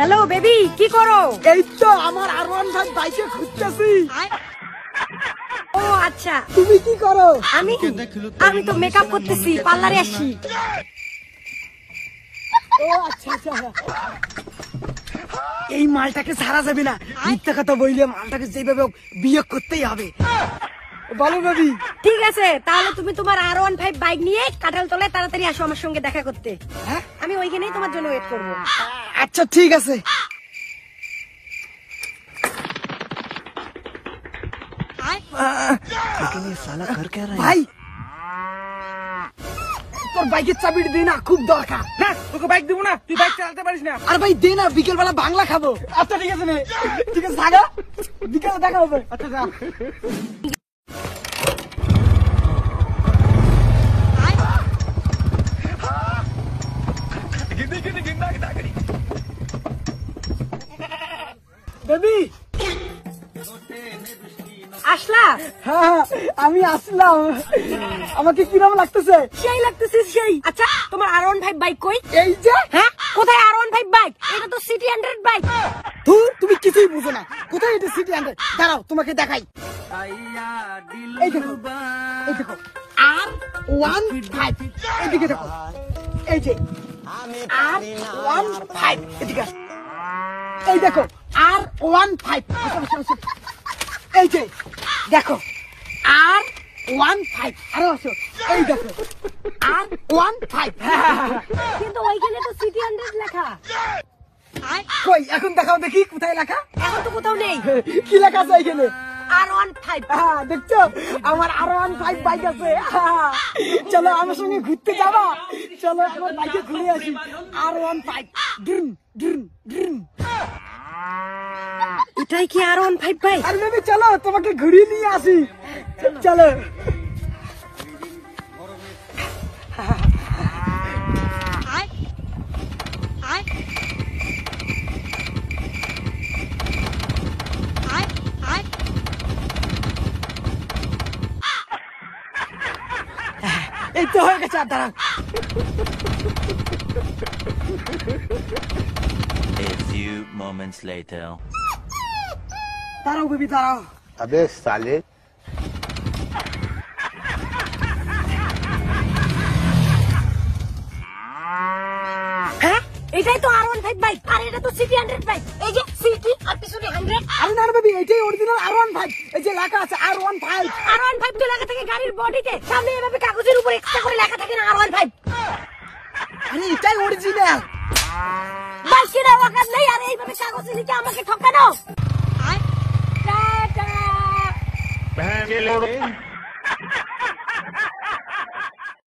Hello baby, কি করো? এই তো আমার R15 বাইকে খুঁজতেছি। ও আচ্ছা, তুমি কি করো? আমি তো মেকআপ করতেছি, পার্লারে আসি। ও আচ্ছা আচ্ছা, এই মালটাকে ছাড়া যাবে না। মিথ্যা কথা বললে মালটাকে যেভাবে বিয়ে করতেই হবে। বলো বেবি। ঠিক আছে, তাহলে তুমি তোমার R15 বাইক নিয়ে কাঁঠালতলায় তাড়াতাড়ি আসো আমার সঙ্গে দেখা করতে। হ্যাঁ, আমি ওইখানেই তোমার জন্য ওয়েট করবো। আচ্ছা ঠিক আছে। ভাই তোর বাইকের চাবিটা দে না, খুব দরকার। না তোকে বাইক দেবো না, তুই বাইক চালাতে পারিস না। আর ভাই দে না, বিকেল বেলা বাংলা খাবো। আচ্ছা ঠিক আছে নে, ঠিক আছে থাকা, বিকেলে দেখা হবে। আচ্ছা যা। বেবি আসলা? হ্যাঁ আমি আসলাম। আমাকে কিরম লাগতেছে? সেই লাগতেছে সেই। আচ্ছা তোমার R15 বাইক কই? এই যে। হ্যাঁ, কোথায় R15 বাইক? এটা তো সিটি 100 বাইক। তুমি কিছুই বুঝো না। কোথায় এটা সিটি 100? দাঁড়াও তোমাকে দেখাই। এই দেখো, এই দেখো R15। এদিকে দেখো, এই যে R15। এদিকে আসো। এই দেখো R15। এই যে দেখো R15। আরো আসো, এই দেখো R15। কিন্তু ওইখানে তো সিটি 100 লেখা। কই এখন দেখাও দেখি কোথায় লেখা। এখন তো কোথাও নেই। কি লেখা আছে এখানে? R15। দেখছো আমার R15 বাইক আছে। চলো আমার সঙ্গে ঘুরতে যাবা? চলো আমার বাইকে ঘুরে আসি। R15 dream dream dream. এটাই কি R15 বাইক? আর বেবি চলো তোমাকে ঘুরিয়ে নিয়ে আসি। চলো এই তো হয়ে গেছে। আর দাঁড়া, A few moments later. দাঁড়াও বেবি দাঁড়াও। अबे साले হ্যাঁ, এটাই তো R15 বাইক। আর এটা তো সিটি 100 বাইক। এই যে সিটি আর পিছনে 100। আরে না বেবি, এটাই অরিজিনাল R15। এই যে লেখা আছে R15। R15 তো লেখা থাকে গাড়ির বডিতে, সামনে এভাবে কাগজের উপর এক্সট্রা করে লেখা থাকে না R15। আরে এটাই অরিজিনাল। বাইকের আওয়াজ নেই আর এইভাবে কাগজে লিখে আমাকে ঠকানো। টাটা।